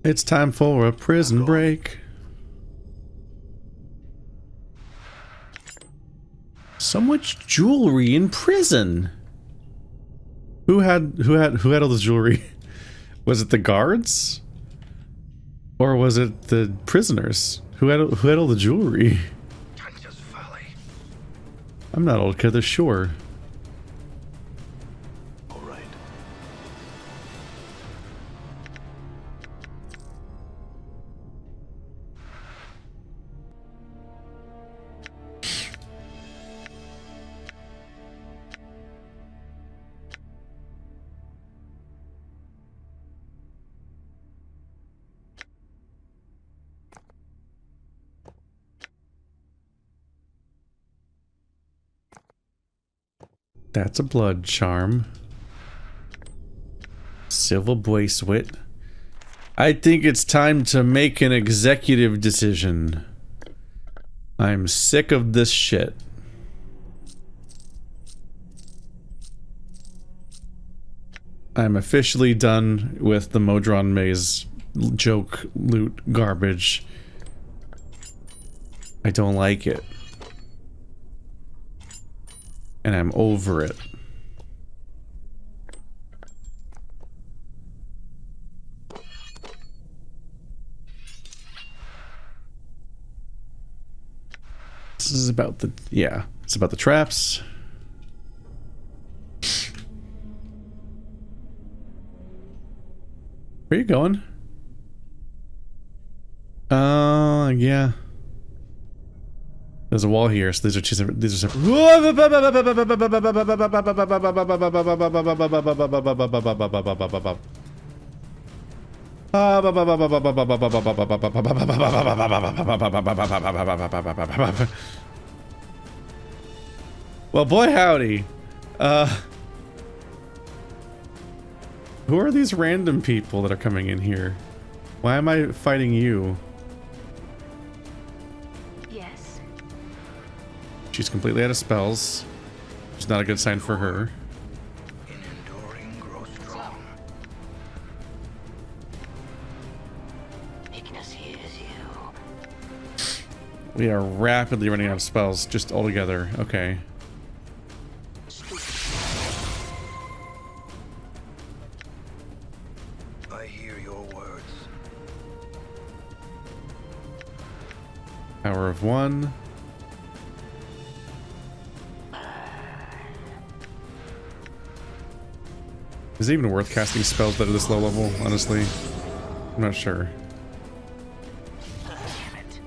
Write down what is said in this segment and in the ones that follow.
It's time for a prison break. So much jewelry in prison. Who had all this jewelry? Was it the guards? Or was it the prisoners? Who had all the jewelry? I'm not altogether sure. All right. That's a blood charm. Civil bracelet. I think it's time to make an executive decision. I'm sick of this shit. I'm officially done with the Modron Maze joke loot garbage. I don't like it. And I'm over it. This is about the, yeah, it's about the traps. Where are you going? Yeah. There's a wall here, so these are two separate. These are separate. Well, boy, howdy. Who are these random people that are coming in here? Why am I fighting you? Yes. She's completely out of spells. It's not a good sign for her. In enduring, grow strong. Weakness hears you. We are rapidly running out of spells just altogether. Okay. I hear your words. Power of one. Is it even worth casting spells that are this low level, honestly? I'm not sure. Damn it.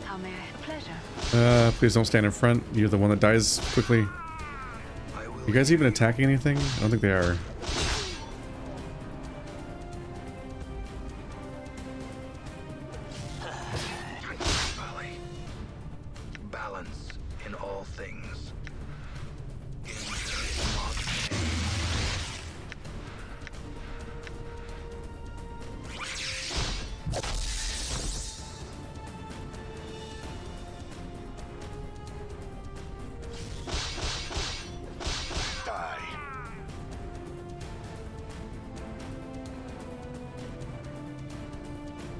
How may I have pleasure? Please don't stand in front. You're the one that dies quickly. I will. You guys even attacking anything? I don't think they are. Valley. Balance in all things. In Morte. Die.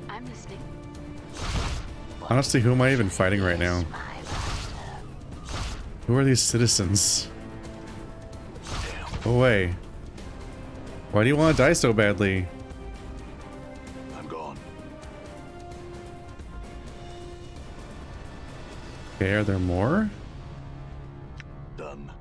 I'm listening. Honestly, who am I even fighting right now? My master. Who are these citizens? Go away. Why do you want to die so badly? I'm gone. Okay, are there more? Done.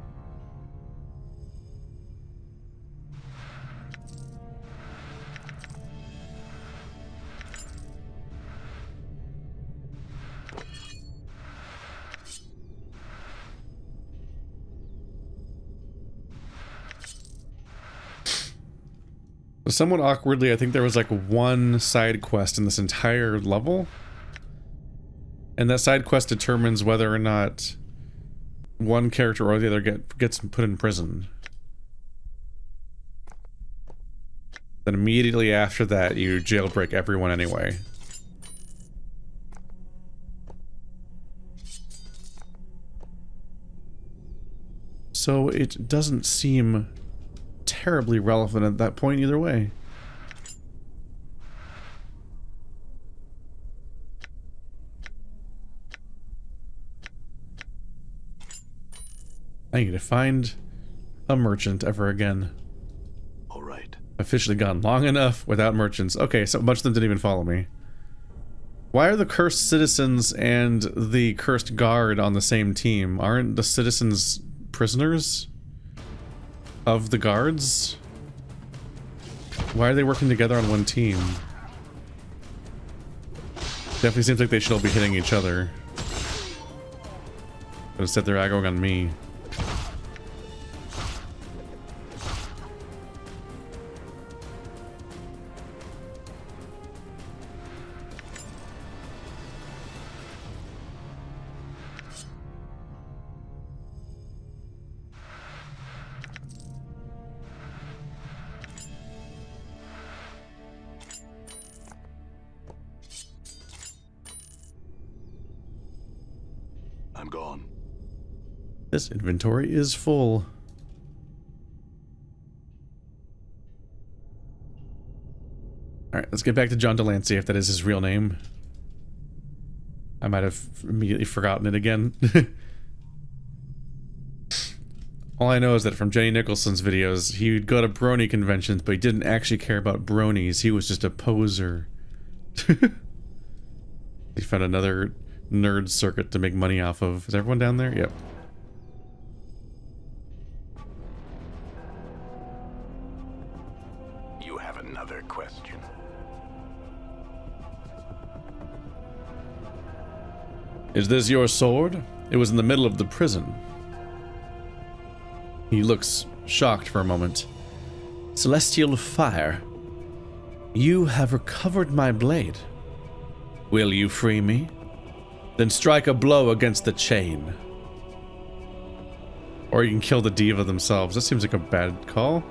Somewhat awkwardly, I think there was like one side quest in this entire level. And that side quest determines whether or not one character or the other gets put in prison. Then immediately after that, you jailbreak everyone anyway. So it doesn't seem terribly relevant at that point either way. I need to find a merchant ever again. All right. Officially gone long enough without merchants. Okay, so much of them didn't even follow me. Why are the cursed citizens and the cursed guard on the same team? Aren't the citizens prisoners of the guards? Why are they working together on one team? Definitely seems like they should all be hitting each other. But instead they're aggroing on me. I'm gone. This inventory is full. Alright, let's get back to John Delancey, if that is his real name. I might have immediately forgotten it again. All I know is that from Jenny Nicholson's videos, he would go to brony conventions, but he didn't actually care about bronies. He was just a poser. He found another nerd circuit to make money off of. Is everyone down there? Yep. You have another question? Is this your sword? It was in the middle of the prison. He looks shocked for a moment. Celestial fire. You have recovered my blade. Will you free me? Then strike a blow against the chain. Or you can kill the diva themselves. That seems like a bad call.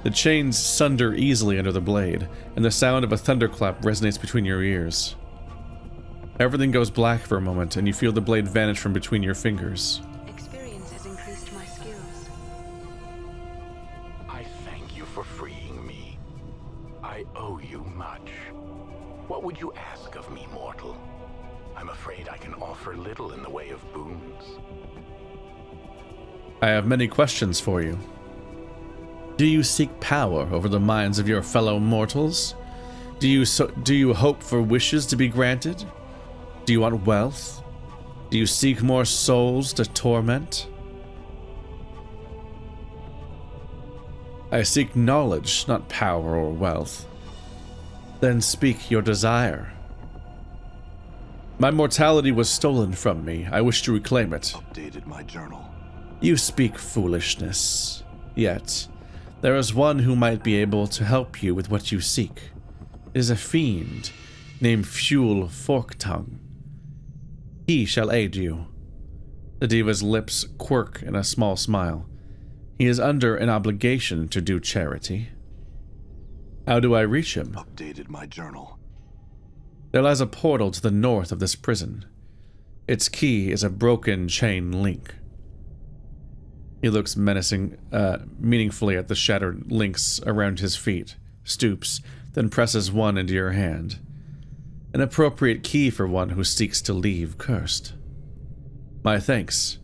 The chains sunder easily under the blade, and the sound of a thunderclap resonates between your ears. Everything goes black for a moment, and you feel the blade vanish from between your fingers. Experience has increased my skills. I thank you for freeing me. I owe you much. What would you ask of me, mortal? I'm afraid I can offer little in the way of boons. I have many questions for you. Do you seek power over the minds of your fellow mortals? Do you hope for wishes to be granted? Do you want wealth? Do you seek more souls to torment? I seek knowledge, not power or wealth. Then speak your desire. My mortality was stolen from me. I wish to reclaim it. Updated my journal. You speak foolishness. Yet, there is one who might be able to help you with what you seek. It is a fiend named Fuel Forktongue. He shall aid you. The diva's lips quirk in a small smile. He is under an obligation to do charity. How do I reach him? Updated my journal. There lies a portal to the north of this prison. Its key is a broken chain link. He looks meaningfully at the shattered links around his feet, stoops, then presses one into your hand. An appropriate key for one who seeks to leave cursed. My thanks.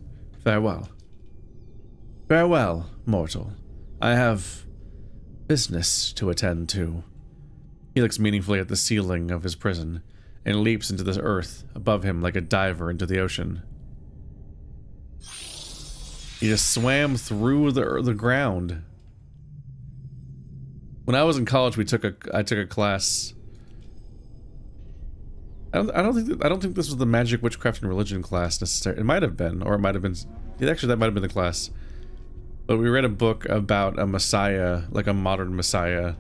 Farewell. Farewell, mortal. I have business to attend to. He looks meaningfully at the ceiling of his prison and leaps into the earth above him like a diver into the ocean. He just swam through the ground. When I was in college, I took a class. I don't think this was the magic, witchcraft, and religion class necessarily. It might have been, or it might have been. Actually, that might have been the class. But we read a book about a messiah, like a modern messiah.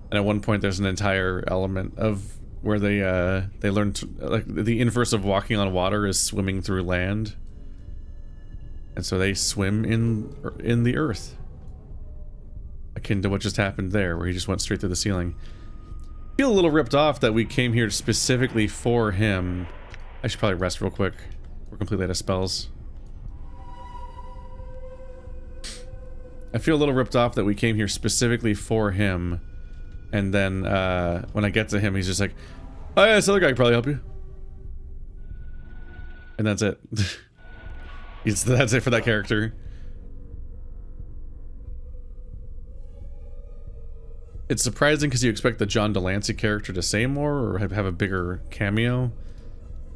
And at one point, there's an entire element of where they learn to, like, the inverse of walking on water is swimming through land. And so they swim in the earth. Akin to what just happened there, where he just went straight through the ceiling. I feel a little ripped off that we came here specifically for him. I should probably rest real quick. We're completely out of spells. I feel a little ripped off that we came here specifically for him. And then when I get to him, he's just like, oh yeah, this other guy can probably help you. And that's it. That's it for that character. It's surprising because you expect the John Delancey character to say more or have a bigger cameo.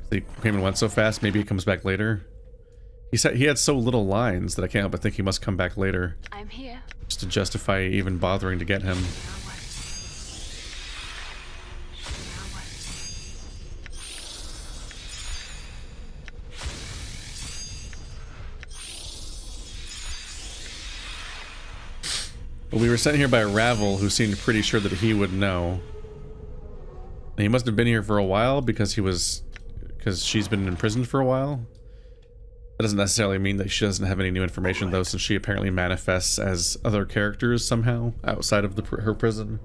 He came and went so fast, maybe he comes back later. He had so little lines that I can't help but think he must come back later. I'm here. Just to justify even bothering to get him. But we were sent here by Ravel, who seemed pretty sure that he would know. And he must have been here for a while because she's been imprisoned for a while. That doesn't necessarily mean that she doesn't have any new information, though, since she apparently manifests as other characters somehow outside of her prison.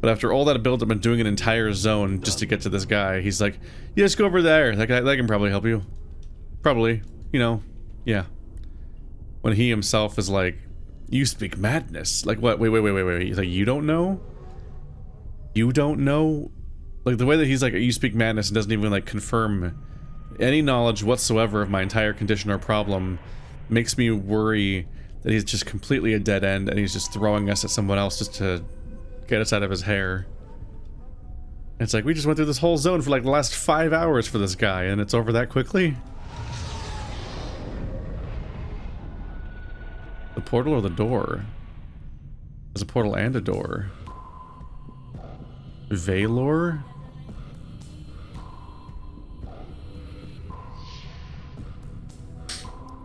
But after all that build-up and doing an entire zone just to get to this guy, he's like, yeah, just go over there. That can probably help you. Probably. You know, yeah. When he himself is like, you speak madness. Like, what? Wait. He's like, you don't know? You don't know? Like, the way that he's like, you speak madness and doesn't even, like, confirm any knowledge whatsoever of my entire condition or problem makes me worry that he's just completely a dead end and he's just throwing us at someone else just to get us out of his hair. It's like, we just went through this whole zone for, like, the last 5 hours for this guy and it's over that quickly? The portal or the door? There's a portal and a door. Vhailor?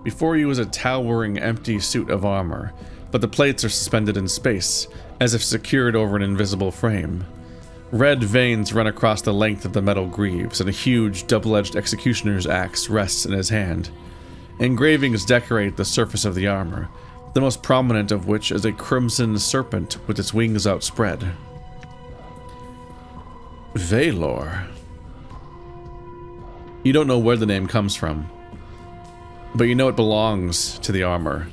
Before you is a towering, empty suit of armor, but the plates are suspended in space, as if secured over an invisible frame. Red veins run across the length of the metal greaves, and a huge, double-edged executioner's axe rests in his hand. Engravings decorate the surface of the armor, the most prominent of which is a crimson serpent with its wings outspread. Vhailor. You don't know where the name comes from, but you know it belongs to the armor.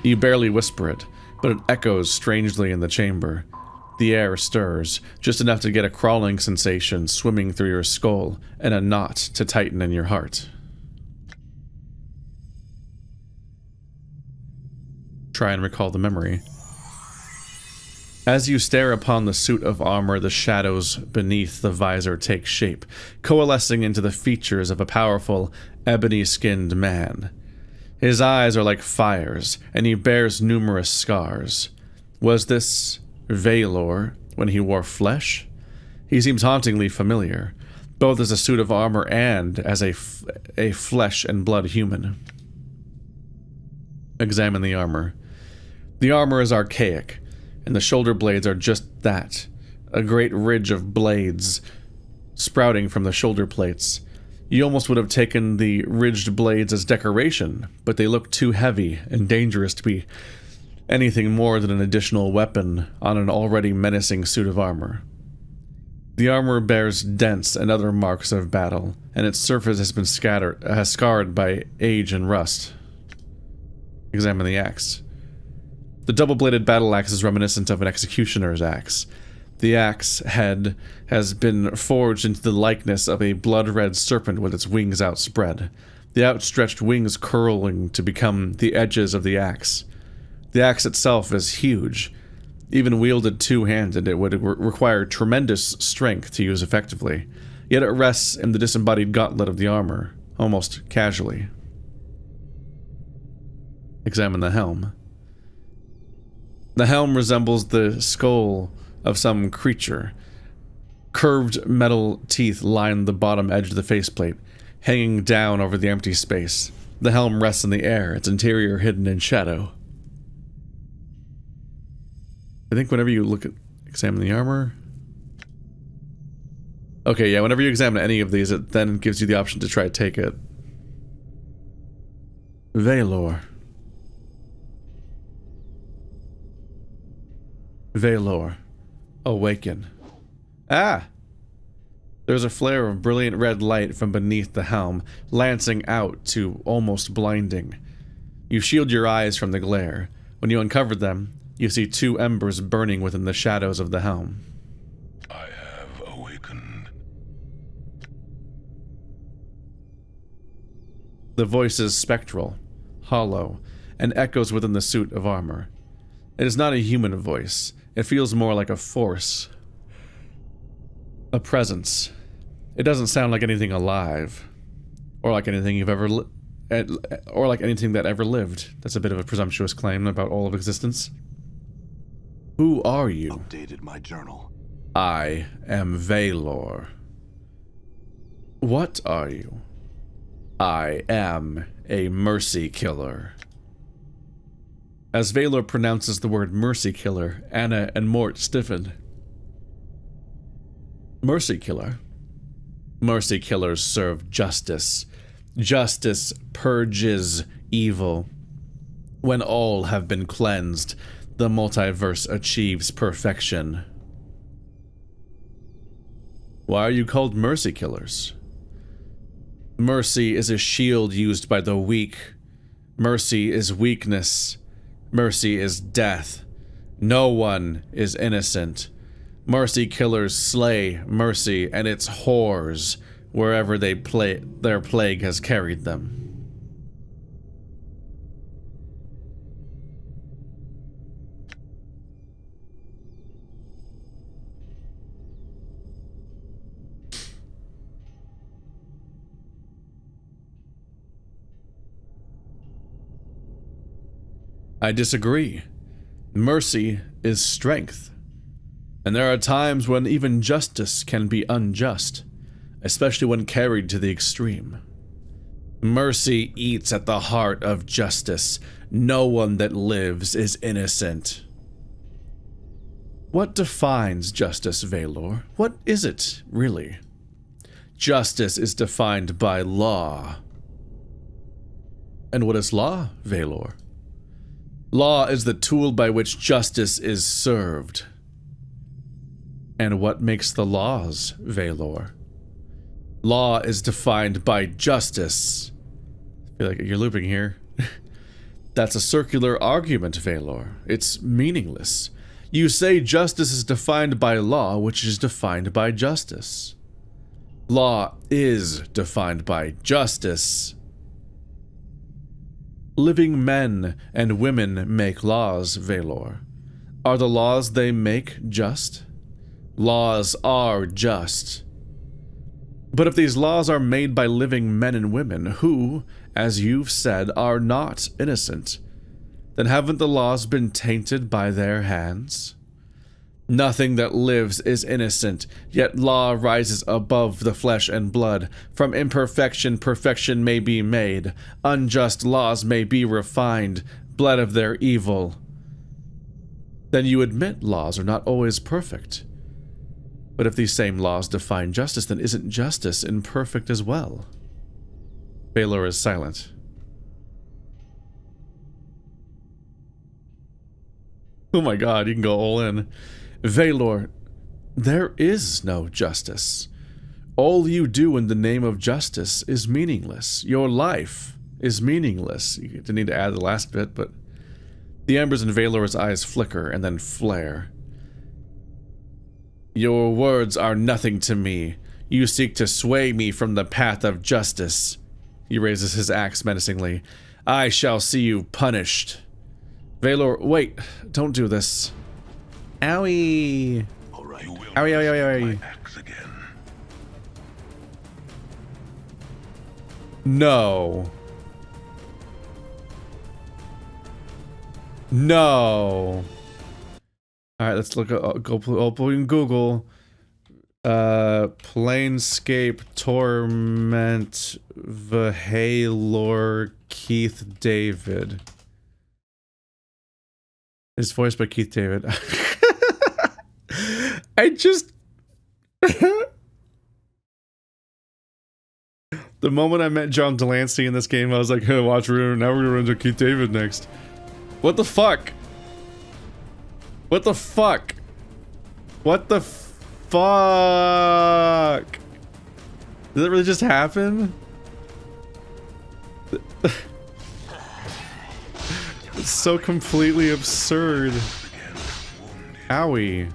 You barely whisper it, but it echoes strangely in the chamber. The air stirs, just enough to get a crawling sensation swimming through your skull and a knot to tighten in your heart. Try and recall the memory. As you stare upon the suit of armor, the shadows beneath the visor take shape, coalescing into the features of a powerful, ebony-skinned man. His eyes are like fires, and he bears numerous scars. Was this Vhailor when he wore flesh? He seems hauntingly familiar, both as a suit of armor and as a flesh and blood human. Examine the armor. The armor is archaic, and the shoulder blades are just that, a great ridge of blades sprouting from the shoulder plates. You almost would have taken the ridged blades as decoration, but they look too heavy and dangerous to be anything more than an additional weapon on an already menacing suit of armor. The armor bears dents and other marks of battle, and its surface has been scarred by age and rust. Examine the axe. The double-bladed battle axe is reminiscent of an executioner's axe. The axe head has been forged into the likeness of a blood-red serpent with its wings outspread, the outstretched wings curling to become the edges of the axe. The axe itself is huge. Even wielded two-handed, it would require tremendous strength to use effectively, yet it rests in the disembodied gauntlet of the armor, almost casually. Examine the helm. The helm resembles the skull of some creature. Curved metal teeth line the bottom edge of the faceplate, hanging down over the empty space. The helm rests in the air, its interior hidden in shadow. I think whenever you examine the armor... Okay, yeah, whenever you examine any of these, it then gives you the option to try to take it. Vhailor. Vhailor. Awaken. Ah! There's a flare of brilliant red light from beneath the helm, lancing out to almost blinding. You shield your eyes from the glare. When you uncover them, you see two embers burning within the shadows of the helm. I have awakened. The voice is spectral, hollow, and echoes within the suit of armor. It is not a human voice. It feels more like a force. A presence. It doesn't sound like anything alive. Or like anything you've ever or like anything that ever lived. That's a bit of a presumptuous claim about all of existence. Who are you? Updated my journal. I am Vhailor. What are you? I am a mercy killer. As Vhailor pronounces the word mercy killer, Anna and Morte stiffen. Mercy killer? Mercy killers serve justice. Justice purges evil. When all have been cleansed, the multiverse achieves perfection. Why are you called mercy killers? Mercy is a shield used by the weak. Mercy is weakness. Mercy is death. No one is innocent. Mercy killers slay mercy and its whores wherever their plague has carried them. I disagree. Mercy is strength. And there are times when even justice can be unjust, especially when carried to the extreme. Mercy eats at the heart of justice. No one that lives is innocent. What defines justice, Vhailor? What is it, really? Justice is defined by law. And what is law, Vhailor? Law is the tool by which justice is served. And what makes the laws, Vhailor? Law is defined by justice. I feel like you're looping here. That's a circular argument, Vhailor. It's meaningless. You say justice is defined by law, which is defined by justice. Law is defined by justice. Living men and women make laws, Vhailor. Are the laws they make just? Laws are just. But if these laws are made by living men and women who, as you've said, are not innocent, then haven't the laws been tainted by their hands? Nothing that lives is innocent, yet law rises above the flesh and blood. From imperfection, perfection may be made. Unjust laws may be refined, bled of their evil. Then you admit laws are not always perfect. But if these same laws define justice, then isn't justice imperfect as well? Vhailor is silent. Oh my god, you can go all in. Vhailor, there is no justice. All you do in the name of justice is meaningless. Your life is meaningless. You didn't need to add the last bit, but the embers in Vhailor's eyes flicker and then flare. Your words are nothing to me. You seek to sway me from the path of justice. He raises his axe menacingly. I shall see you punished. Vhailor, wait, don't do this. Owie! All right. Owie, owie, owie, owie. Axe again. No. No. Alright, let's look at, go open Google. Planescape, Torment, Vhailor, Keith David. It's voiced by Keith David. I just... The moment I met John Delancey in this game, I was like, hey, watch, now we're gonna run into Keith David next. What the fuck? What the fuck? What the fuck? Did that really just happen? It's so completely absurd. Owie.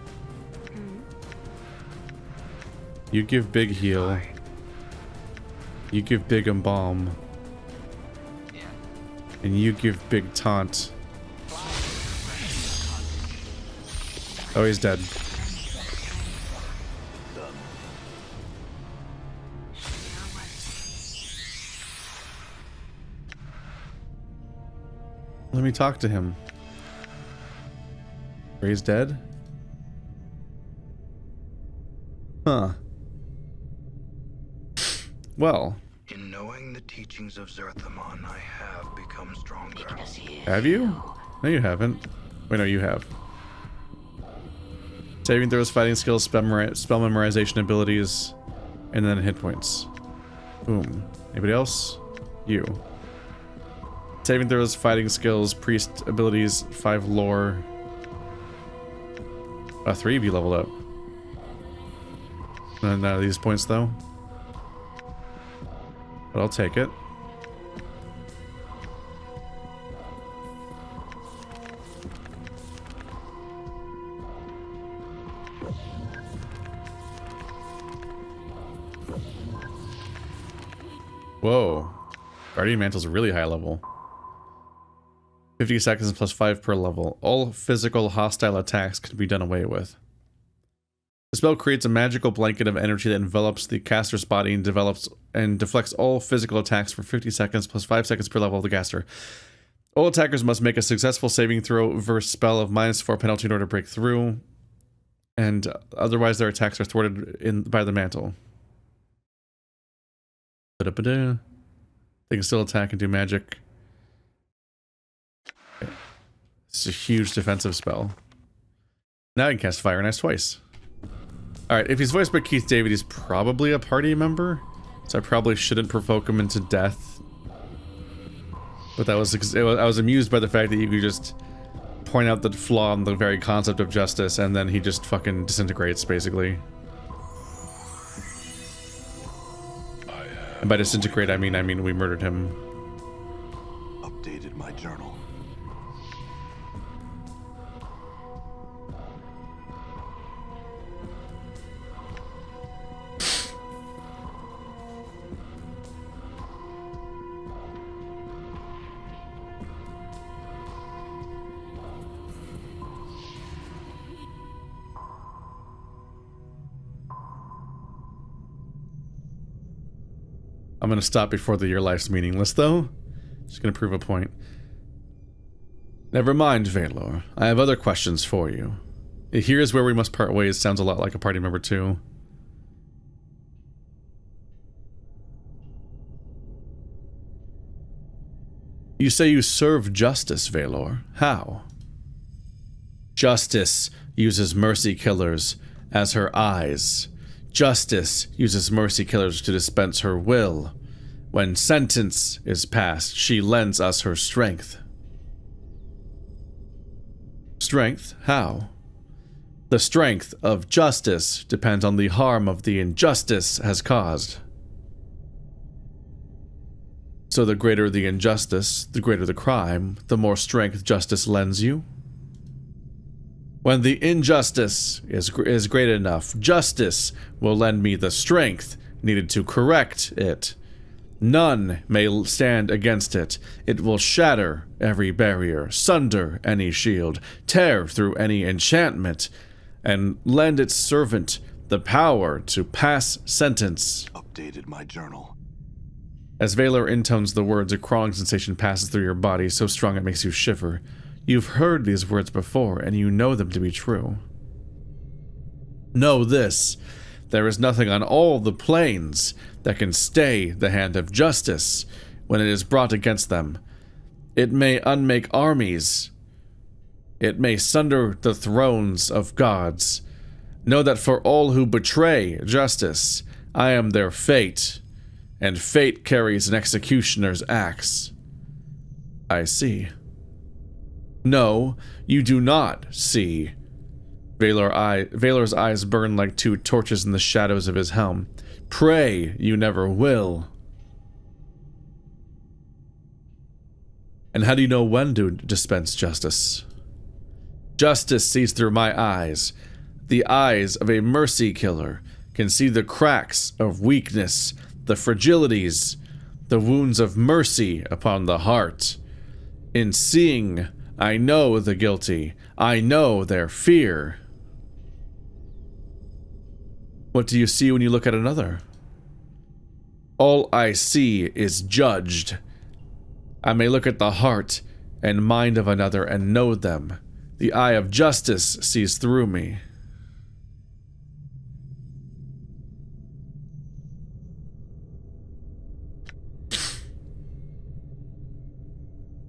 You give big heal. You give big embalm. And you give big taunt. Oh, he's dead. Let me talk to him. He's dead? Huh. Well. In knowing the teachings of Zerthamon, I have become stronger. Have you? No, you haven't. Wait, no, you have. Saving throws, fighting skills, spell memorization abilities, and then hit points. Boom. Anybody else? You. Saving throws, fighting skills, priest abilities, 5 lore. 3 of you leveled up. None of these points though. But I'll take it. Whoa. Guardian Mantle's really high level. 50 seconds plus 5 per level. All physical hostile attacks can be done away with. The spell creates a magical blanket of energy that envelops the caster's body and develops and deflects all physical attacks for 50 seconds plus 5 seconds per level of the caster. All attackers must make a successful saving throw versus spell of -4 penalty in order to break through, and otherwise their attacks are thwarted by the mantle. They can still attack and do magic. It's a huge defensive spell. Now I can cast Fire and Ice twice. Alright, if he's voiced by Keith David, he's probably a party member. So I probably shouldn't provoke him into death. But I was amused by the fact that you could just point out the flaw in the very concept of justice, and then he just fucking disintegrates, basically. And by disintegrate, I mean we murdered him. Updated my journal. I'm gonna stop before your life's meaningless, though. Just gonna prove a point. Never mind, Vhailor. I have other questions for you. Here's where we must part ways. Sounds a lot like a party member, too. You say you serve justice, Vhailor. How? Justice uses mercy killers as her eyes. Justice uses mercy killers to dispense her will. When sentence is passed, she lends us her strength. Strength? How? The strength of justice depends on the harm of the injustice has caused. So the greater the injustice, the greater the crime, the more strength justice lends you? When the injustice is great enough, justice will lend me the strength needed to correct it. None may stand against it. It will shatter every barrier, sunder any shield, tear through any enchantment, and lend its servant the power to pass sentence. Updated my journal. As Vhailor intones the words, a crawling sensation passes through your body, so strong it makes you shiver. You've heard these words before, and you know them to be true. Know this, there is nothing on all the planes that can stay the hand of justice when it is brought against them. It may unmake armies. It may sunder the thrones of gods. Know that for all who betray justice, I am their fate, and fate carries an executioner's axe. I see. No, you do not see. Vhailor's eyes burn like 2 torches in the shadows of his helm. Pray you never will. And how do you know when to dispense justice? Justice sees through my eyes. The eyes of a mercy killer can see the cracks of weakness, the fragilities, the wounds of mercy upon the heart. In seeing, I know the guilty. I know their fear. What do you see when you look at another? All I see is judged. I may look at the heart and mind of another and know them. The eye of justice sees through me.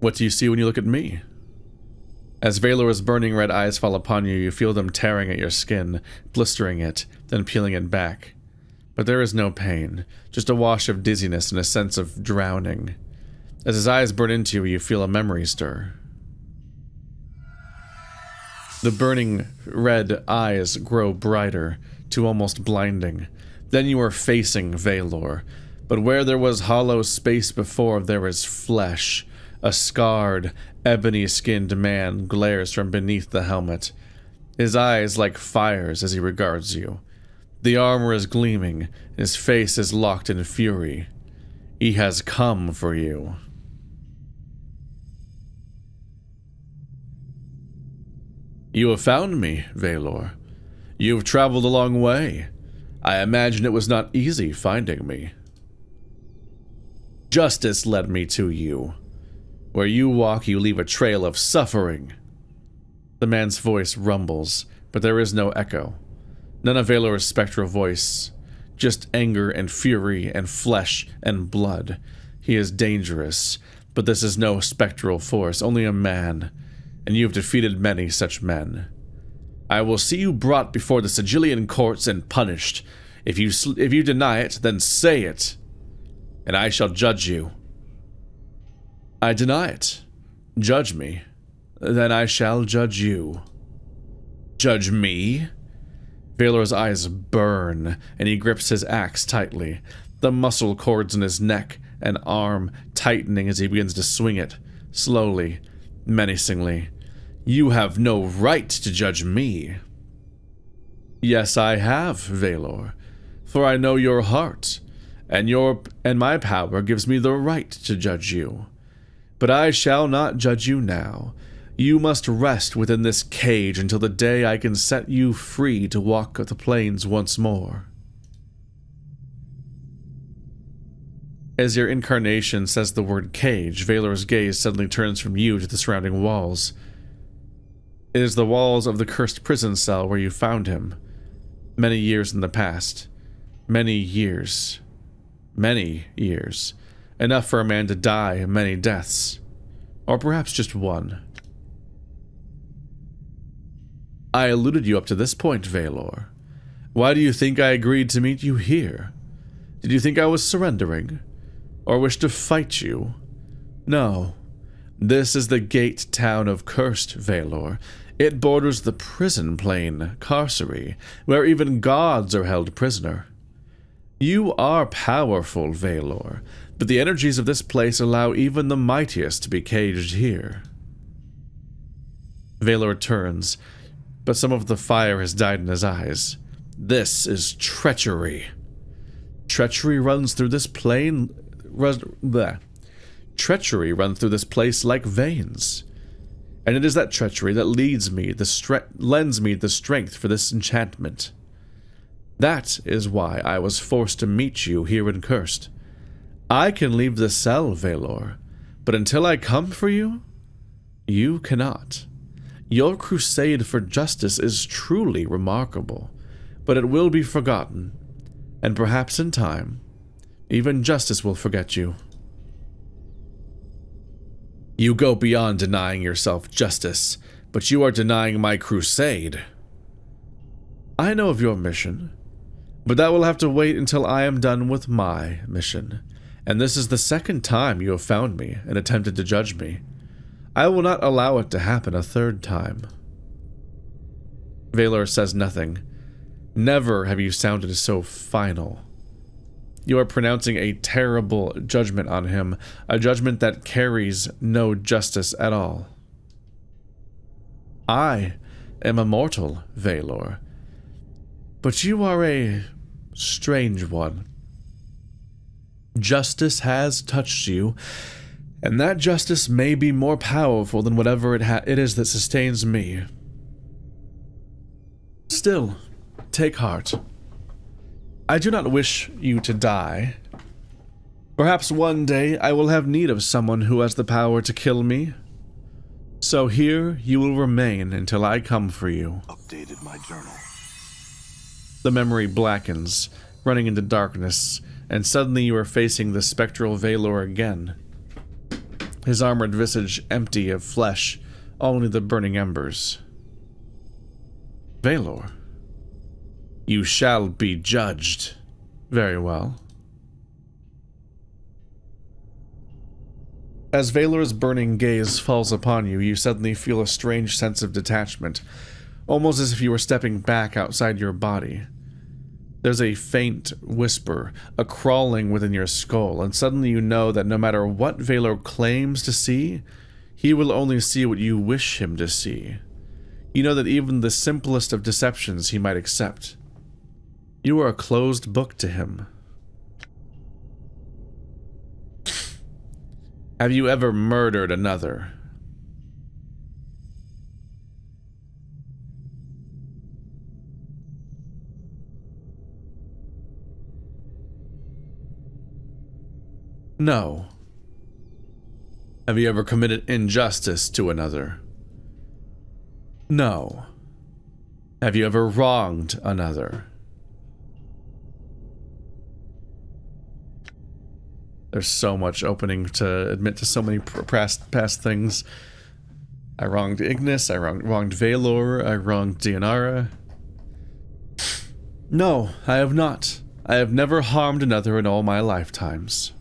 What do you see when you look at me? As Vhailor's burning red eyes fall upon you, you feel them tearing at your skin, blistering it, then peeling it back. But there is no pain, just a wash of dizziness and a sense of drowning. As his eyes burn into you, you feel a memory stir. The burning red eyes grow brighter, to almost blinding. Then you are facing Vhailor, but where there was hollow space before, there is flesh. A scarred, ebony-skinned man glares from beneath the helmet, his eyes like fires as he regards you. The armor is gleaming, his face is locked in fury. He has come for you. You have found me, Vhailor. You have traveled a long way. I imagine it was not easy finding me. Justice led me to you. Where you walk, you leave a trail of suffering. The man's voice rumbles, but there is no echo. None of Vhailor's spectral voice. Just anger and fury and flesh and blood. He is dangerous, but this is no spectral force, only a man, and you have defeated many such men. I will see you brought before the Sigilian courts and punished. If you deny it, then say it, and I shall judge you. I deny it. Judge me. Then I shall judge you. Judge me? Vhailor's eyes burn, and he grips his axe tightly, the muscle cords in his neck and arm tightening as he begins to swing it, slowly, menacingly. You have no right to judge me. Yes, I have, Vhailor, for I know your heart, and my power gives me the right to judge you. But I shall not judge you now. You must rest within this cage until the day I can set you free to walk the plains once more. As your incarnation says the word cage, Vhailor's gaze suddenly turns from you to the surrounding walls. It is the walls of the cursed prison cell where you found him. Many years in the past. Many years. Many years. Enough for a man to die many deaths. Or perhaps just one. I eluded you up to this point, Vhailor. Why do you think I agreed to meet you here? Did you think I was surrendering? Or wished to fight you? No. This is the gate town of Cursed, Vhailor. It borders the prison plane, Carcery, where even gods are held prisoner. You are powerful, Vhailor, but the energies of this place allow even the mightiest to be caged here. Vhailor turns, but some of the fire has died in his eyes. This is treachery. Treachery runs through this plane. Treachery runs through this place like veins, and it is that treachery that lends me the strength for this enchantment. That is why I was forced to meet you here in Cursed. I can leave the cell, Vhailor, but until I come for you, you cannot. Your crusade for justice is truly remarkable, but it will be forgotten, and perhaps in time, even justice will forget you. You go beyond denying yourself justice, but you are denying my crusade. I know of your mission, but that will have to wait until I am done with my mission, and this is the second time you have found me and attempted to judge me. I will not allow it to happen a third time. Vhailor says nothing. Never have you sounded so final. You are pronouncing a terrible judgment on him, a judgment that carries no justice at all. I am immortal, Vhailor, but you are a strange one. Justice has touched you, And that justice may be more powerful than whatever it is that sustains me. Still, take heart. I do not wish you to die. Perhaps one day I will have need of someone who has the power to kill me. So here you will remain until I come for you. Updated my journal. The memory blackens, running into darkness, and suddenly you are facing the spectral Vhailor again. His armored visage empty of flesh, only the burning embers. Vhailor, you shall be judged. Very well. As Vhailor's burning gaze falls upon you, you suddenly feel a strange sense of detachment, almost as if you were stepping back outside your body. There's a faint whisper, a crawling within your skull, and suddenly you know that no matter what Vhailor claims to see, he will only see what you wish him to see. You know that even the simplest of deceptions he might accept. You are a closed book to him. Have you ever murdered another? No. Have you ever committed injustice to another? No. Have you ever wronged another? There's so much opening to admit to so many past things. I wronged Ignis, I wronged Vhailor, I wronged Dianara. No, I have not. I have never harmed another in all my lifetimes.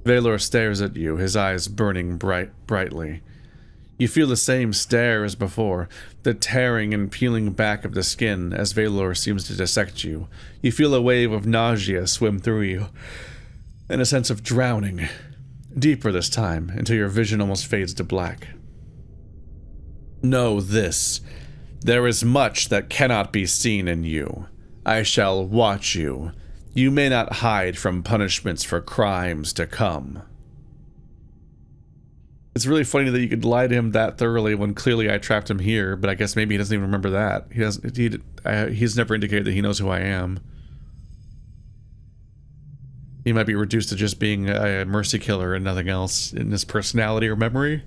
Vhailor stares at you, his eyes burning brightly. You feel the same stare as before, the tearing and peeling back of the skin as Vhailor seems to dissect you. You feel a wave of nausea swim through you, and a sense of drowning, deeper this time, until your vision almost fades to black. Know this, there is much that cannot be seen in you. I shall watch you. You may not hide from punishments for crimes to come. It's really funny that you could lie to him that thoroughly when clearly I trapped him here, but I guess maybe he doesn't even remember that. He's never indicated that he knows who I am. He might be reduced to just being a mercy killer and nothing else in his personality or memory.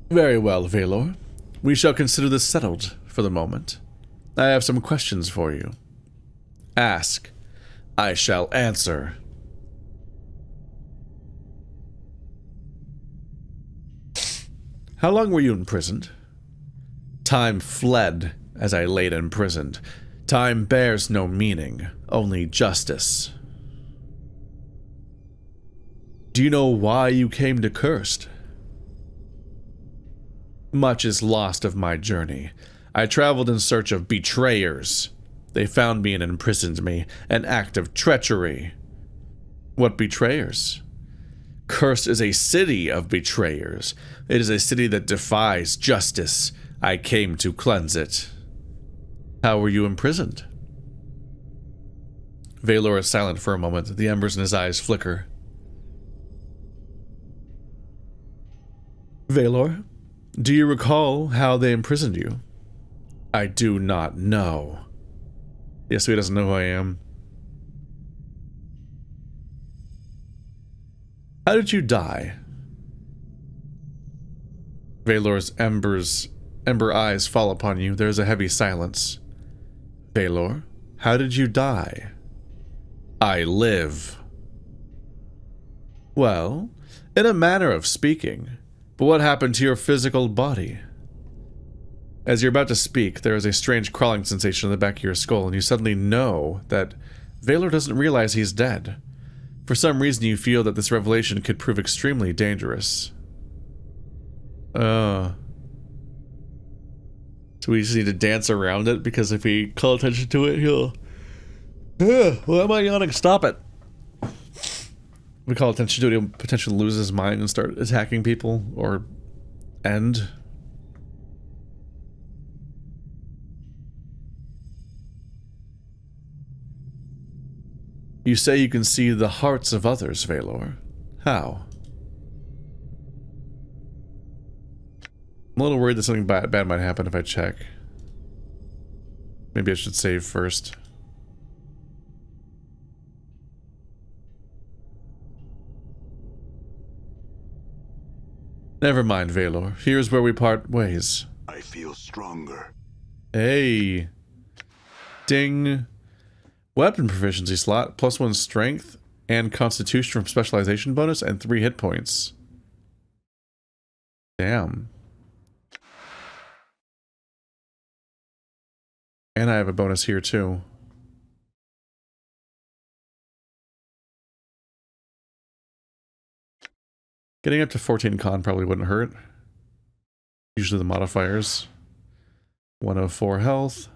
Very well, Vhailor. We shall consider this settled for the moment. I have some questions for you. Ask. I shall answer. How long were you imprisoned? Time fled as I laid imprisoned. Time bears no meaning, only justice. Do you know why you came to Cursed? Much is lost of my journey. I traveled in search of betrayers. They found me and imprisoned me, an act of treachery. What betrayers? Cursed is a city of betrayers. It is a city that defies justice. I came to cleanse it. How were you imprisoned? Vhailor is silent for a moment. The embers in his eyes flicker. Vhailor, do you recall how they imprisoned you? I do not know. Yes, he doesn't know who I am. How did you die? Vhailor's ember eyes fall upon you. There is a heavy silence. Vhailor, how did you die? I live. Well, in a manner of speaking. But what happened to your physical body? As you're about to speak, there is a strange crawling sensation in the back of your skull, and you suddenly know that Vhailor doesn't realize he's dead. For some reason, you feel that this revelation could prove extremely dangerous. So we just need to dance around it, because if we call attention to it, he'll... why am I yawning? Stop it! We call attention to it, he'll potentially lose his mind and start attacking people, or end. You say you can see the hearts of others, Vhailor. How? I'm a little worried that something bad might happen if I check. Maybe I should save first. Never mind, Vhailor. Here's where we part ways. I feel stronger. Hey. Ding. Weapon proficiency slot. +1 strength and constitution from specialization bonus and 3 hit points. Damn. And I have a bonus here too. Getting up to 14 con probably wouldn't hurt. Usually the modifiers. 104 health.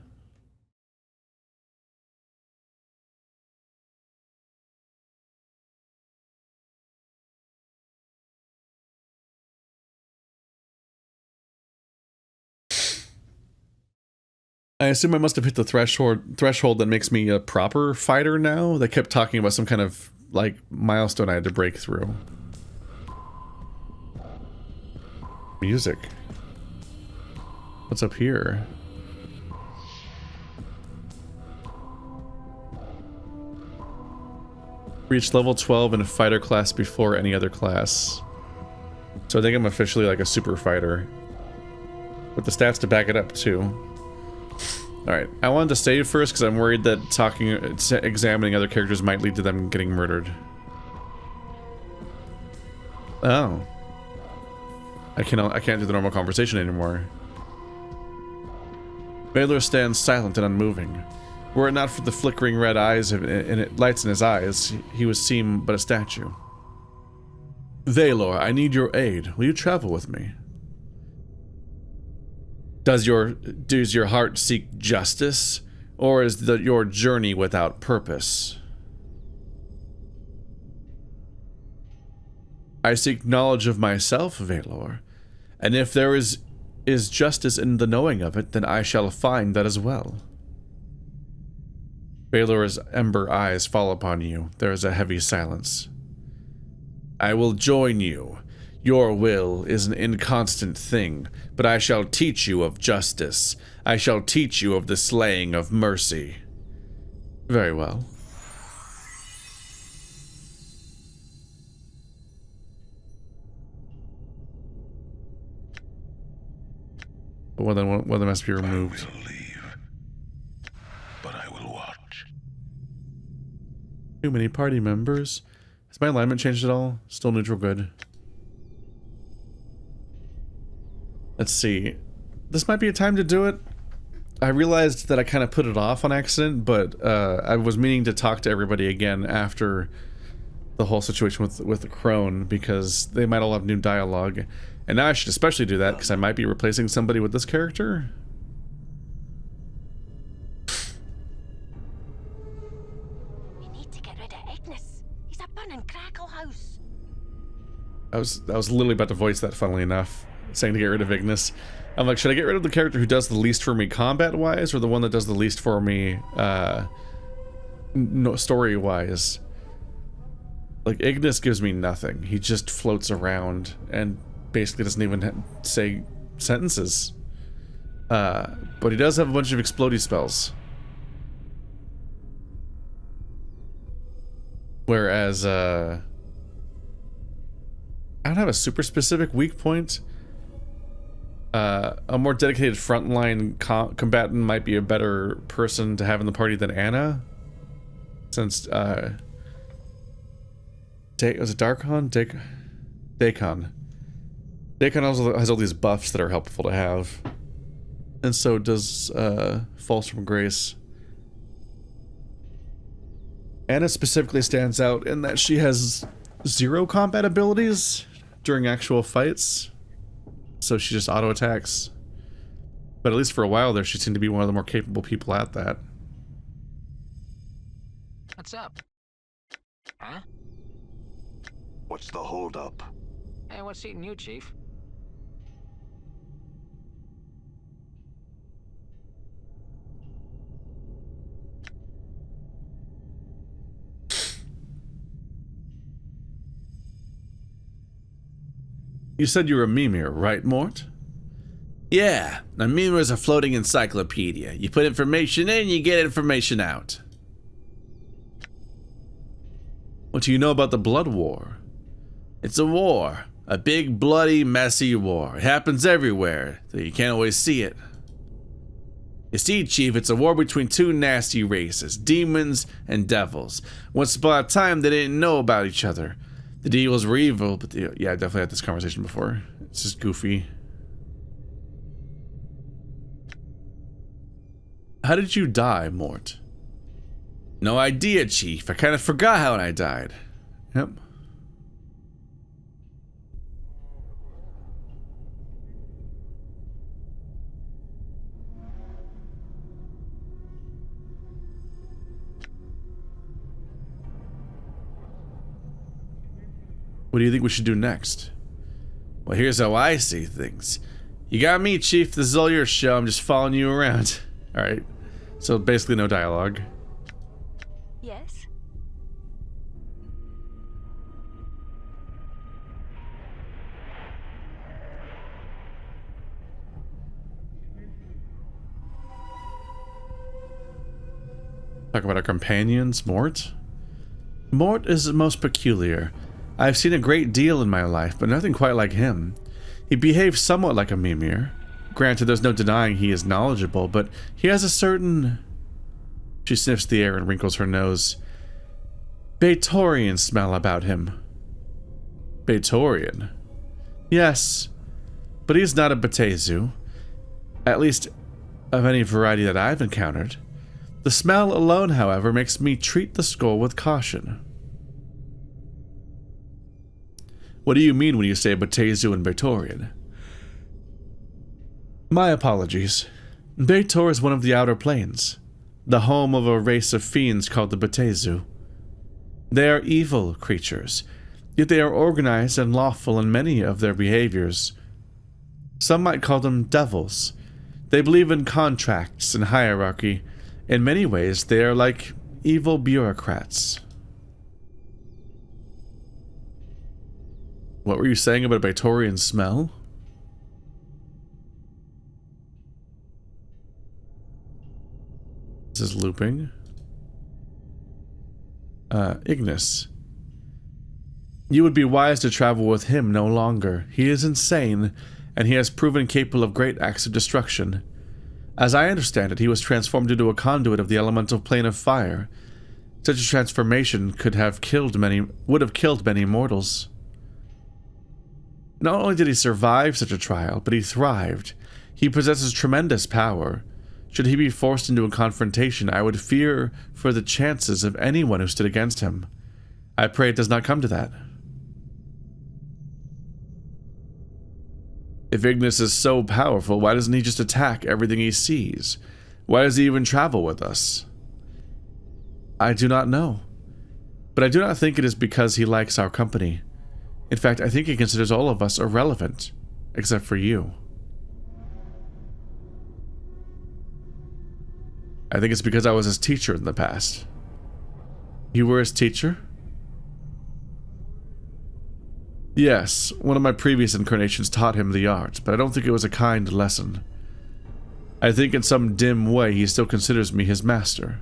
I assume I must have hit the threshold that makes me a proper fighter now. They kept talking about some kind of, like, milestone I had to break through. Music. What's up here? Reach level 12 in a fighter class before any other class. So I think I'm officially like a super fighter. With the stats to back it up too. Alright, I wanted to save first because I'm worried that examining other characters might lead to them getting murdered. Oh. I can't do the normal conversation anymore. Vhailor stands silent and unmoving. Were it not for the flickering red eyes and lights in his eyes, he would seem but a statue. Vhailor, I need your aid. Will you travel with me? Does your heart seek justice, or is your journey without purpose? I seek knowledge of myself, Vhailor, and if there is justice in the knowing of it, then I shall find that as well. Vhailor's ember eyes fall upon you. There is a heavy silence. I will join you. Your will is an inconstant thing, but I shall teach you of justice. I shall teach you of the slaying of mercy. Very well. Well, then one must be removed. I will leave, but I will watch. Too many party members. Has my alignment changed at all? Still neutral good. Let's see. This might be a time to do it. I realized that I kind of put it off on accident, but I was meaning to talk to everybody again after the whole situation with the crone, because they might all have new dialogue. And now I should especially do that, because I might be replacing somebody with this character. We need to get rid of Ignis. He's a burning crackle house. I was literally about to voice that, funnily enough, saying to get rid of Ignis. I'm like, should I get rid of the character who does the least for me combat-wise, or the one that does the least for me story-wise? Like, Ignis gives me nothing. He just floats around and basically doesn't even say sentences. But he does have a bunch of explodey spells. Whereas, I don't have a super specific weak point. A more dedicated frontline combatant might be a better person to have in the party than Anna. Since, was it Darkon? Dakon. Dakon also has all these buffs that are helpful to have. And so does, Falls from Grace. Anna specifically stands out in that she has 0 combat abilities during actual fights. So she just auto attacks. But at least for a while there, she seemed to be one of the more capable people at that. What's up? Huh? What's the holdup? Hey, what's eating you, Chief? You said you were a Mimir, right, Mort? Yeah, a Mimir is a floating encyclopedia. You put information in, you get information out. What do you know about the Blood War? It's a war. A big, bloody, messy war. It happens everywhere, though you can't always see it. You see, Chief, it's a war between two nasty races, demons and devils. Once upon a time, they didn't know about each other. The devils were evil, but yeah, I definitely had this conversation before. It's just goofy. How did you die, Mort? No idea, Chief. I kind of forgot how I died. Yep. What do you think we should do next? Well, here's how I see things. You got me, Chief. This is all your show. I'm just following you around. Alright. So basically no dialogue. Yes? Talk about our companions, Mort. Mort is most peculiar. I've seen a great deal in my life, but nothing quite like him. He behaves somewhat like a Mimir. Granted, there's no denying he is knowledgeable, but he has a certain... She sniffs the air and wrinkles her nose. Vhailorian smell about him. Vhailorian? Yes, but he's not a Btezu. At least, of any variety that I've encountered. The smell alone, however, makes me treat the skull with caution. What do you mean when you say Btezu and Vhailorian? My apologies. Vhailor is one of the Outer Planes, the home of a race of fiends called the Btezu. They are evil creatures, yet they are organized and lawful in many of their behaviors. Some might call them devils. They believe in contracts and hierarchy. In many ways, they are like evil bureaucrats. What were you saying about a Vhailorian smell? This is looping. Ignis. You would be wise to travel with him no longer. He is insane, and he has proven capable of great acts of destruction. As I understand it, he was transformed into a conduit of the elemental plane of fire. Such a transformation would have killed many mortals. Not only did he survive such a trial, but he thrived. He possesses tremendous power. Should he be forced into a confrontation, I would fear for the chances of anyone who stood against him. I pray it does not come to that. If Ignis is so powerful, why doesn't he just attack everything he sees? Why does he even travel with us? I do not know. But I do not think it is because he likes our company. In fact, I think he considers all of us irrelevant, except for you. I think it's because I was his teacher in the past. You were his teacher? Yes, one of my previous incarnations taught him the art, but I don't think it was a kind lesson. I think in some dim way he still considers me his master.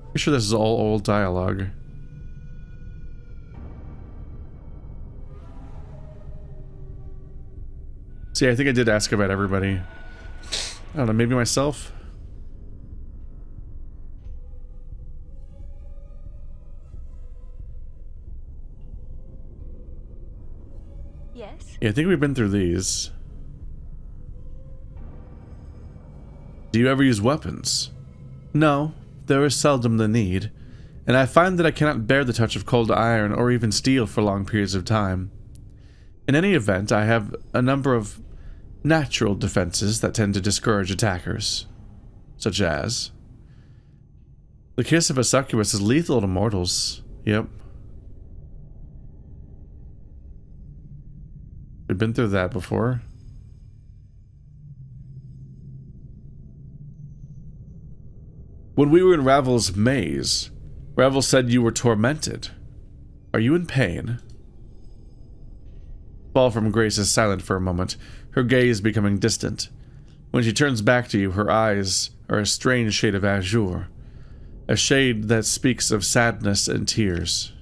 Pretty sure this is all old dialogue. See, I think I did ask about everybody. I don't know, maybe myself? Yes? Yeah, I think we've been through these. Do you ever use weapons? No, there is seldom the need, and I find that I cannot bear the touch of cold iron or even steel for long periods of time. In any event, I have a number of natural defenses that tend to discourage attackers, such as... The kiss of a succubus is lethal to mortals. Yep. We've been through that before. When we were in Ravel's maze, Ravel said you were tormented. Are you in pain? Fall from Grace is silent for a moment, her gaze becoming distant. When she turns back to you, her eyes are a strange shade of azure, a shade that speaks of sadness and tears.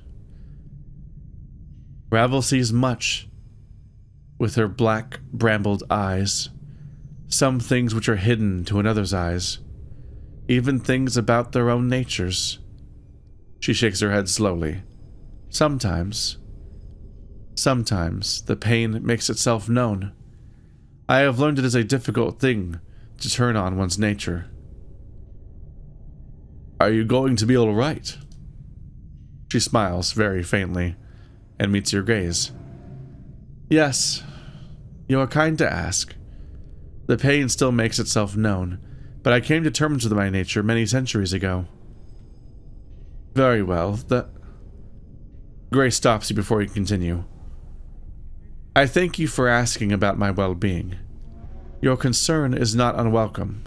Ravel sees much with her black, brambled eyes, some things which are hidden to another's eyes, even things about their own natures. She shakes her head slowly. Sometimes the pain makes itself known. I have learned it is a difficult thing to turn on one's nature. Are you going to be all right? She smiles very faintly and meets your gaze. Yes, you are kind to ask. The pain still makes itself known, but I came to terms with my nature many centuries ago. Very well, Grace stops you before you continue. I thank you for asking about my well-being. Your concern is not unwelcome.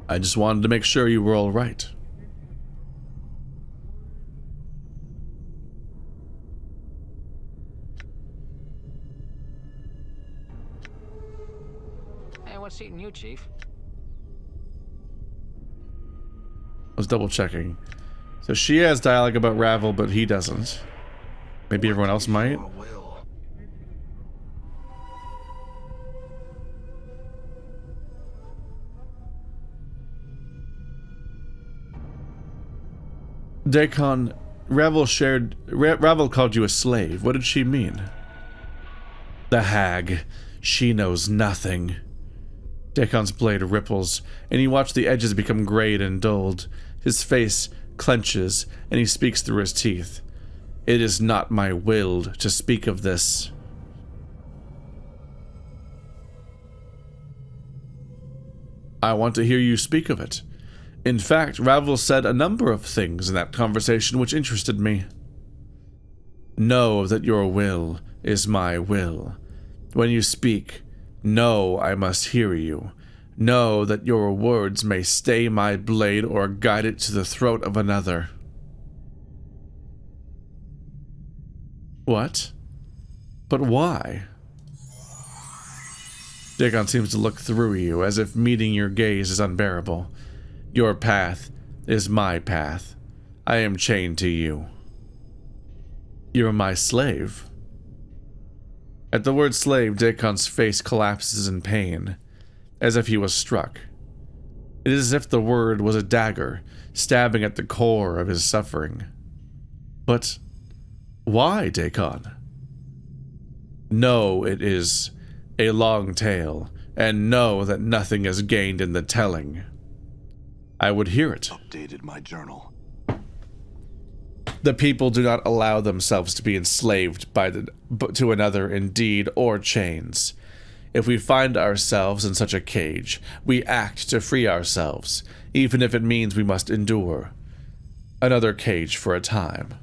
I just wanted to make sure you were all right. Hey, what's eating you, Chief? I was double checking. So she has dialogue about Ravel, but he doesn't. Maybe everyone else might. Dakon, Ravel called you a slave. What did she mean? The hag. She knows nothing. Dakon's blade ripples, and you watch the edges become grayed and dulled. His face clenches, and he speaks through his teeth. It is not my will to speak of this. I want to hear you speak of it. In fact, Ravel said a number of things in that conversation which interested me. Know that your will is my will. When you speak, know I must hear you. Know that your words may stay my blade or guide it to the throat of another. What? But why? Dagon seems to look through you, as if meeting your gaze is unbearable. Your path is my path. I am chained to you. You're my slave. At the word slave, Dakon's face collapses in pain, as if he was struck. It is as if the word was a dagger, stabbing at the core of his suffering. But why, Dakon? Know it is a long tale, and know that nothing is gained in the telling. I would hear it. Updated my journal. The people do not allow themselves to be enslaved to another in deed or chains. If we find ourselves in such a cage, we act to free ourselves, even if it means we must endure another cage for a time.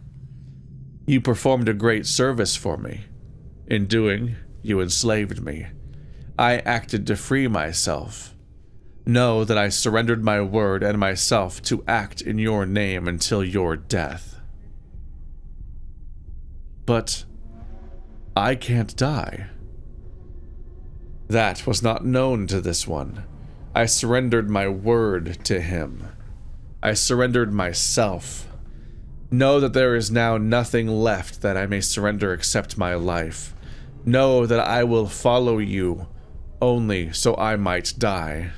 You performed a great service for me. In doing, you enslaved me. I acted to free myself. Know that I surrendered my word and myself to act in your name until your death. But I can't die. That was not known to this one. I surrendered my word to him. I surrendered myself. Know that there is now nothing left that I may surrender except my life. Know that I will follow you only so I might die.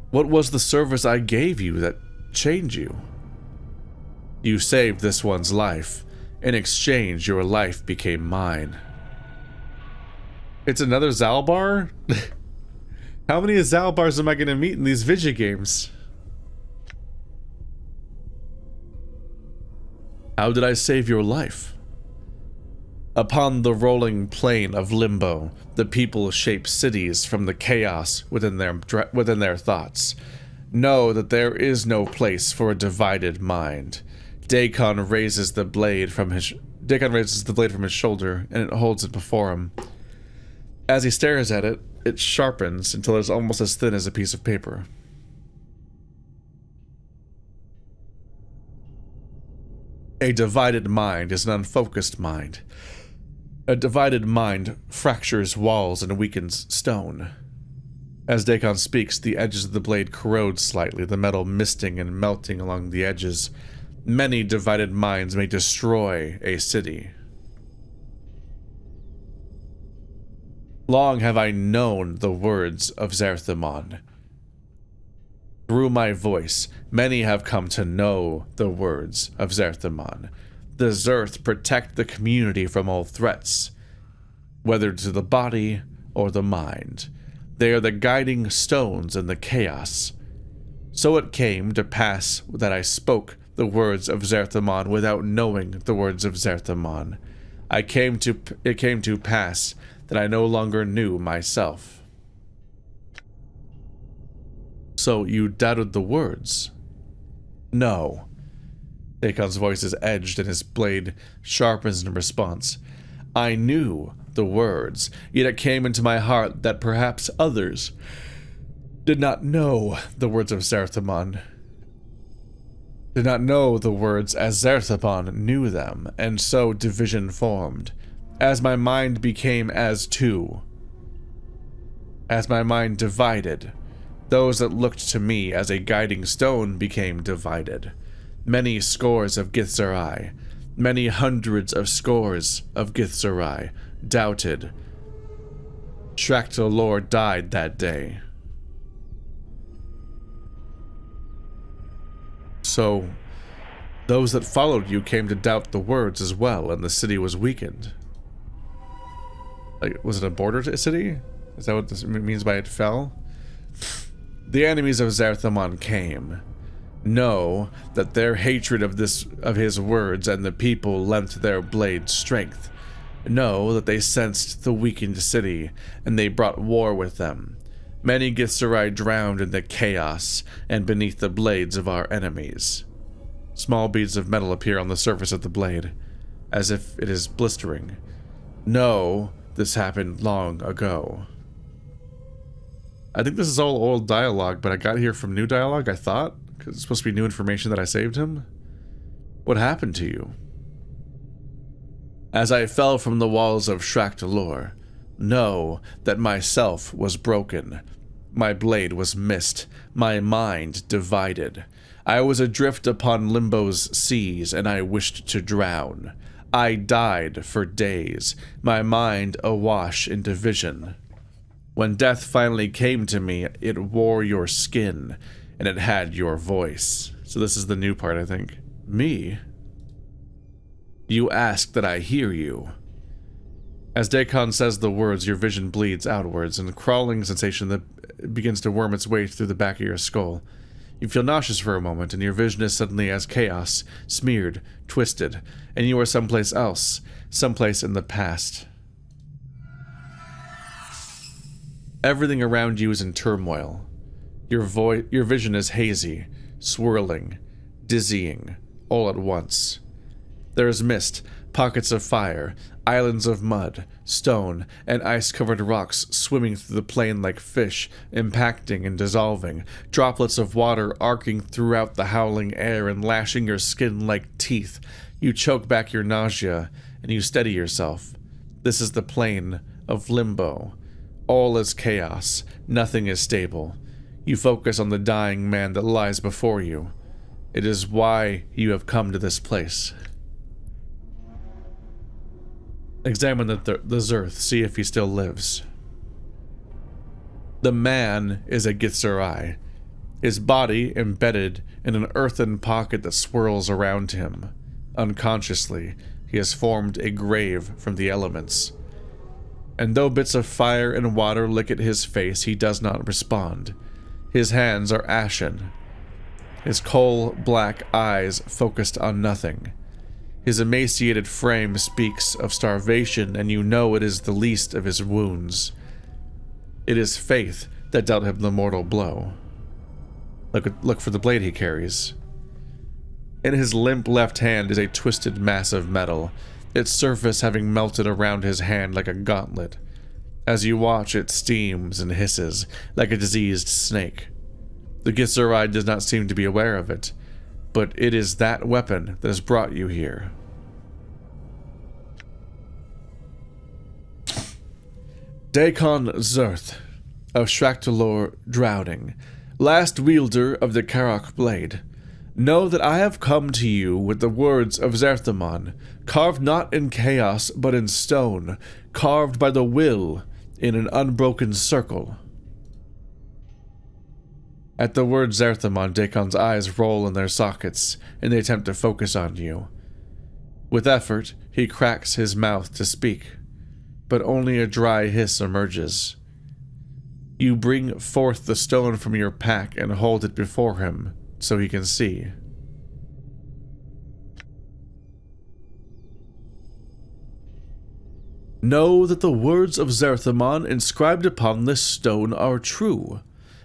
What was the service I gave you that chained you? You saved this one's life. In exchange, your life became mine. It's another Zalbar? How many Zalbars am I going to meet in these video games? How did I save your life? Upon the rolling plain of limbo, the people shape cities from the chaos within their thoughts. Know that there is no place for a divided mind. Dagon raises the blade from his shoulder, and it holds it before him. As he stares at it, it sharpens until it's almost as thin as a piece of paper. A divided mind is an unfocused mind. A divided mind fractures walls and weakens stone. As Dagon speaks, the edges of the blade corrode slightly, the metal misting and melting along the edges. Many divided minds may destroy a city. Long have I known the words of Zerthamon. Through my voice, many have come to know the words of Zerthamon. The Zerth protect the community from all threats, whether to the body or the mind. They are the guiding stones in the chaos. So it came to pass that I spoke the words of Zerthamon without knowing the words of Zerthamon. It came to pass that I no longer knew myself. So you doubted the words? No. Dakon's voice is edged and his blade sharpens in response. I knew the words, yet it came into my heart that perhaps others did not know the words of Zerthamon. Did not know the words as Zerthamon knew them, and so division formed. As my mind became as two. As my mind divided, those that looked to me as a guiding stone became divided. Many scores of Githzerai, many hundreds of scores of Githzerai, doubted. Vhailor died that day. So, those that followed you came to doubt the words as well, and the city was weakened. Like, was it a border city? Is that what this means by it fell? The enemies of Zerthamon came. Know that their hatred of his words and the people lent their blade strength. Know that they sensed the weakened city, and they brought war with them. Many Githzerai drowned in the chaos and beneath the blades of our enemies. Small beads of metal appear on the surface of the blade, as if it is blistering. Know this happened long ago. I think this is all old dialogue, but I got here from new dialogue, I thought, because it's supposed to be new information that I saved him. What happened to you? As I fell from the walls of Vhailor, know that myself was broken. My blade was missed, my mind divided. I was adrift upon Limbo's seas, and I wished to drown. I died for days, my mind awash in division. When death finally came to me, it wore your skin, and it had your voice. So this is the new part, I think. Me? You ask that I hear you. As Dagon says the words, your vision bleeds outwards, and a crawling sensation that begins to worm its way through the back of your skull. You feel nauseous for a moment, and your vision is suddenly as chaos, smeared, twisted, and you are someplace else, someplace in the past. Everything around you is in turmoil. Your vision is hazy, swirling, dizzying, all at once. There is mist, pockets of fire, islands of mud, stone, and ice-covered rocks swimming through the plain like fish, impacting and dissolving, droplets of water arcing throughout the howling air and lashing your skin like teeth. You choke back your nausea, and you steady yourself. This is the plane of limbo. All is chaos, nothing is stable. You focus on the dying man that lies before you. It is why you have come to this place. Examine the Zerth, see if he still lives. The man is a Githzerai, his body embedded in an earthen pocket that swirls around him. Unconsciously, he has formed a grave from the elements. And though bits of fire and water lick at his face, he does not respond. His hands are ashen. His coal-black eyes focused on nothing. His emaciated frame speaks of starvation, and you know it is the least of his wounds. It is faith that dealt him the mortal blow. Look for the blade he carries. In his limp left hand is a twisted mass of metal, its surface having melted around his hand like a gauntlet. As you watch, it steams and hisses like a diseased snake. The Githzerai does not seem to be aware of it, but it is that weapon that has brought you here. Daikon Zerth of Shractalor Drowning, last wielder of the Karok Blade, know that I have come to you with the words of Zerthamon, carved not in chaos but in stone, carved by the will in an unbroken circle. At the word Zerthamon, Daikon's eyes roll in their sockets in the attempt to focus on you. With effort, he cracks his mouth to speak, but only a dry hiss emerges. You bring forth the stone from your pack and hold it before him so he can see. Know that the words of Zerthamon inscribed upon this stone are true,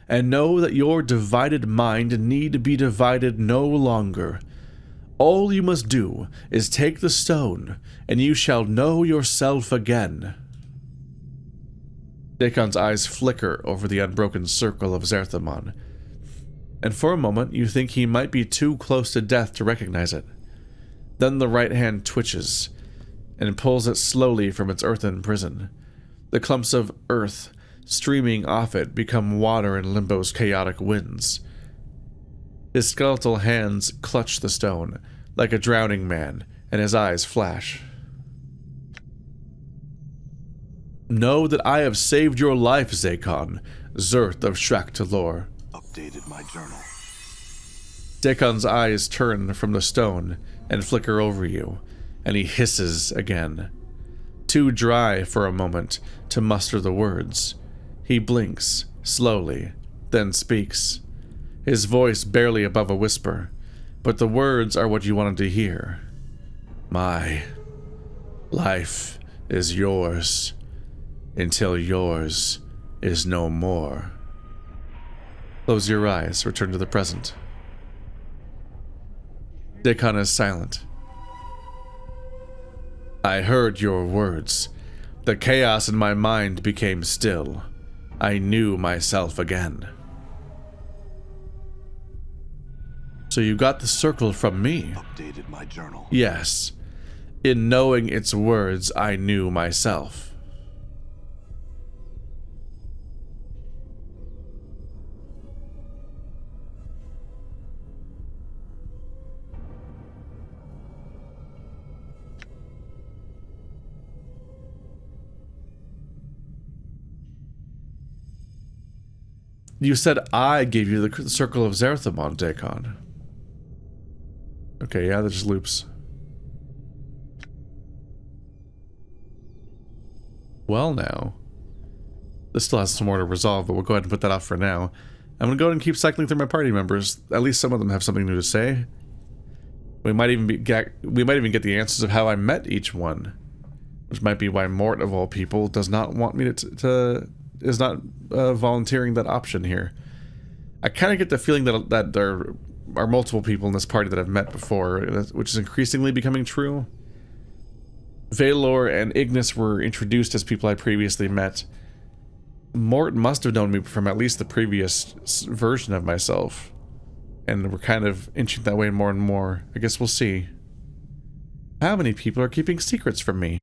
and know that your divided mind need be divided no longer. All you must do is take the stone, and you shall know yourself again. Daikon's eyes flicker over the unbroken circle of Zerthamon, and for a moment you think he might be too close to death to recognize it. Then the right hand twitches, and pulls it slowly from its earthen prison. The clumps of earth streaming off it become water in Limbo's chaotic winds. His skeletal hands clutch the stone, like a drowning man, and his eyes flash. Know that I have saved your life, Zakon, Zerth of Shractalor. Updated my journal. Daikon's eyes turn from the stone and flicker over you, and he hisses again. Too dry for a moment to muster the words. He blinks, slowly, then speaks, his voice barely above a whisper, but the words are what you wanted to hear. My life is yours, until yours is no more. Close your eyes, return to the present. Daikon is silent. I heard your words. The chaos in my mind became still. I knew myself again. So you got the circle from me? Updated my journal. Yes. In knowing its words, I knew myself. You said I gave you the circle of Zerthamon, Daikon. Okay, yeah, that just loops. Well, now. This still has some more to resolve, but we'll go ahead and put that off for now. I'm going to go ahead and keep cycling through my party members. At least some of them have something new to say. We might even get the answers of how I met each one. Which might be why Morte, of all people, does not want me is not volunteering that option here. I kind of get the feeling that there are multiple people in this party that I've met before, which is increasingly becoming true. Vhailor and Ignis were introduced as people I previously met. Morte must have known me from at least the previous version of myself, and we're kind of inching that way more and more. I guess we'll see. How many people are keeping secrets from me?